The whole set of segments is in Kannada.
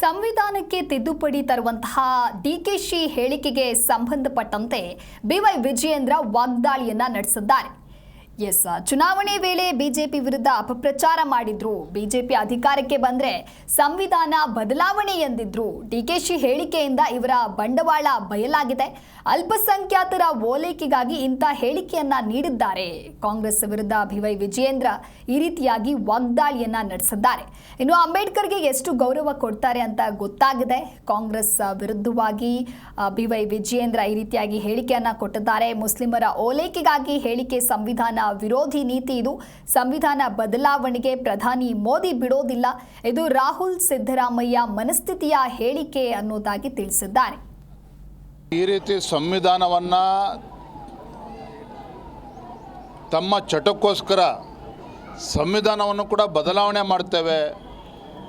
ಸಂವಿಧಾನಕ್ಕೆ ತಿದ್ದುಪಡಿ ತರುವಂತಹ ಡಿಕೆಶಿ ಹೇಳಿಕೆಗೆ ಸಂಬಂಧಪಟ್ಟಂತೆ ಬಿವೈ ವಿಜಯೇಂದ್ರ ವಾಗ್ದಾಳಿಯನ್ನ ನಡೆಸಿದ್ದಾರೆ. ಚುನಾವಣೆ ವೇಳೆ ಬಿಜೆಪಿ ವಿರುದ್ಧ ಅಪಪ್ರಚಾರ ಮಾಡಿದ್ರು. ಬಿಜೆಪಿ ಅಧಿಕಾರಕ್ಕೆ ಬಂದ್ರೆ ಸಂವಿಧಾನ ಬದಲಾವಣೆ ಎಂದಿದ್ರು. ಡಿಕೆಶಿ ಹೇಳಿಕೆಯಿಂದ ಇವರ ಬಂಡವಾಳ ಬಯಲಾಗಿದೆ. ಅಲ್ಪಸಂಖ್ಯಾತರ ಓಲೈಕೆಗಾಗಿ ಇಂಥ ಹೇಳಿಕೆಯನ್ನ ನೀಡಿದ್ದಾರೆ. ಕಾಂಗ್ರೆಸ್ ವಿರುದ್ಧ ಬಿವೈ ವಿಜಯೇಂದ್ರ ಈ ರೀತಿಯಾಗಿ ವಾಗ್ದಾಳಿಯನ್ನ ನಡೆಸಿದ್ದಾರೆ. ಇನ್ನು ಅಂಬೇಡ್ಕರ್ಗೆ ಎಷ್ಟು ಗೌರವ ಕೊಡ್ತಾರೆ ಅಂತ ಗೊತ್ತಾಗಿದೆ. ಕಾಂಗ್ರೆಸ್ ವಿರುದ್ಧವಾಗಿ ಬಿವೈ ವಿಜಯೇಂದ್ರ ಈ ರೀತಿಯಾಗಿ ಹೇಳಿಕೆಯನ್ನ ಕೊಟ್ಟಿದ್ದಾರೆ. ಮುಸ್ಲಿಮರ ಓಲೈಕೆಗಾಗಿ ಹೇಳಿಕೆ ಸಂವಿಧಾನ ವಿರೋಧಿ ನೀತಿ. ಇದು ಸಂವಿಧಾನ ಬದಲಾವಣೆಗೆ ಪ್ರಧಾನಿ ಮೋದಿ ಬಿಡೋದಿಲ್ಲ. ಇದು ರಾಹುಲ್ ಸಿದ್ದರಾಮಯ್ಯ ಮನಸ್ಥಿತಿಯ ಹೇಳಿಕೆ ಅನ್ನೋದಾಗಿ ತಿಳಿಸಿದ್ದಾರೆ. ಈ ರೀತಿ ಸಂವಿಧಾನವನ್ನ ತಮ್ಮ ಚಟಕ್ಕೋಸ್ಕರ ಸಂವಿಧಾನವನ್ನು ಕೂಡ ಬದಲಾವಣೆ ಮಾಡ್ತೇವೆ,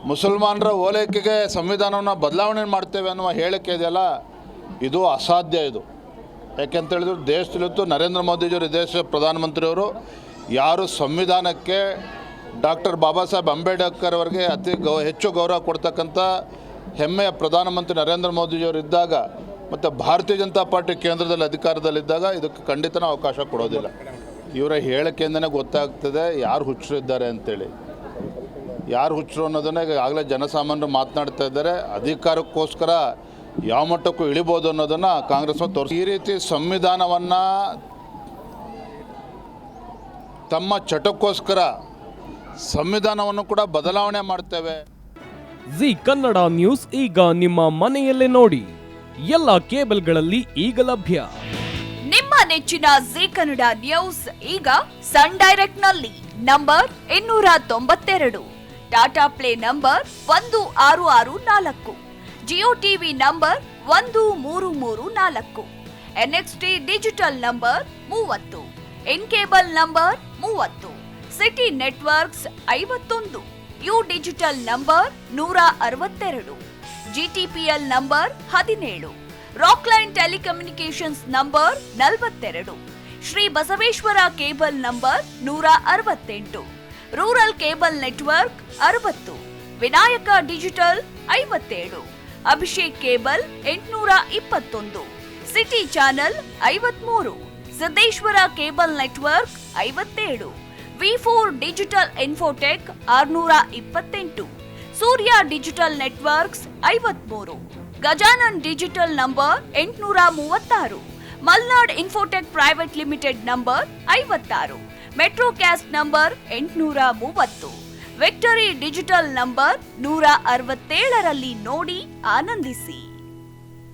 ಮುಸಲ್ಮಾನರ ಓಲೈಕೆಗೆ ಸಂವಿಧಾನವನ್ನು ಬದಲಾವಣೆ ಮಾಡ್ತೇವೆ ಅನ್ನುವ ಹೇಳಿಕೆ ಇದೆಯಲ್ಲ, ಇದು ಅಸಾಧ್ಯ. ಇದು ಯಾಕೆಂತೇಳಿದ್ರು ದೇಶದಲ್ಲಿತ್ತು ನರೇಂದ್ರ ಮೋದಿಜಿಯವರು, ದೇಶದ ಪ್ರಧಾನಮಂತ್ರಿಯವರು ಯಾರು ಸಂವಿಧಾನಕ್ಕೆ ಡಾಕ್ಟರ್ ಬಾಬಾ ಸಾಹೇಬ್ ಅಂಬೇಡ್ಕರ್ ಅವರಿಗೆ ಹೆಚ್ಚು ಗೌರವ ಕೊಡ್ತಕ್ಕಂಥ ಹೆಮ್ಮೆಯ ಪ್ರಧಾನಮಂತ್ರಿ ನರೇಂದ್ರ ಮೋದಿಜಿಯವರು ಇದ್ದಾಗ ಮತ್ತು ಭಾರತೀಯ ಜನತಾ ಪಾರ್ಟಿ ಕೇಂದ್ರದಲ್ಲಿ ಅಧಿಕಾರದಲ್ಲಿದ್ದಾಗ ಇದಕ್ಕೆ ಖಂಡಿತನ ಅವಕಾಶ ಕೊಡೋದಿಲ್ಲ. ಇವರ ಹೇಳಿಕೆಯಿಂದನೇ ಗೊತ್ತಾಗ್ತದೆ ಯಾರು ಹುಚ್ಚರು ಇದ್ದಾರೆ ಅಂತೇಳಿ. ಯಾರು ಹುಚ್ಚರು ಅನ್ನೋದನ್ನೇ ಈಗಾಗಲೇ ಜನಸಾಮಾನ್ಯರು ಮಾತನಾಡ್ತಾ ಇದ್ದಾರೆ. ಅಧಿಕಾರಕ್ಕೋಸ್ಕರ ಯಾವ ಮಟ್ಟಕ್ಕೂ ಇಳಿಬೋದು ಅನ್ನೋದನ್ನು ಕಾಂಗ್ರೆಸ್ ತೋರಿಸಿ ಈ ರೀತಿ ಸಂವಿಧಾನವನ್ನು ತಮ್ಮ ಚಟಕ್ಕೋಸ್ಕರ ಸಂವಿಧಾನವನ್ನು ಕೂಡ ಬದಲಾವಣೆ ಮಾಡ್ತೇವೆ. ಜಿ ಕನ್ನಡ ನ್ಯೂಸ್ ಈಗ ನಿಮ್ಮ ಮನೆಯಲ್ಲೇ ನೋಡಿ. ಎಲ್ಲ ಕೇಬಲ್ಗಳಲ್ಲಿ ಈಗ ಲಭ್ಯ. ನಿಮ್ಮ ನೆಚ್ಚಿನ ಜಿ ಕನ್ನಡ ನ್ಯೂಸ್ ಈಗ ಸನ್ ಡೈರೆಕ್ಟ್ ನಲ್ಲಿ number 292, Tata play number 1664, Jio TV number 1334, NXT digital number 30, in cable number 30, city networks 51, U digital number 162, GTPL number 17, Rockline telecommunications number 42, Shri Basaveshwara cable number 168, rural cable network 60, Vinayaka digital 57, Abhishek cable 821, city channel 53, Siddeshwara cable network 57, ವಿ4 digital infotech 628, Surya digital networks 53, Gajanan digital number 836, Malnad infotech private limited number 56, Metrocast number 830, victory digital number 167ರಲ್ಲಿ ನೋಡಿ ಆನಂದಿಸಿ.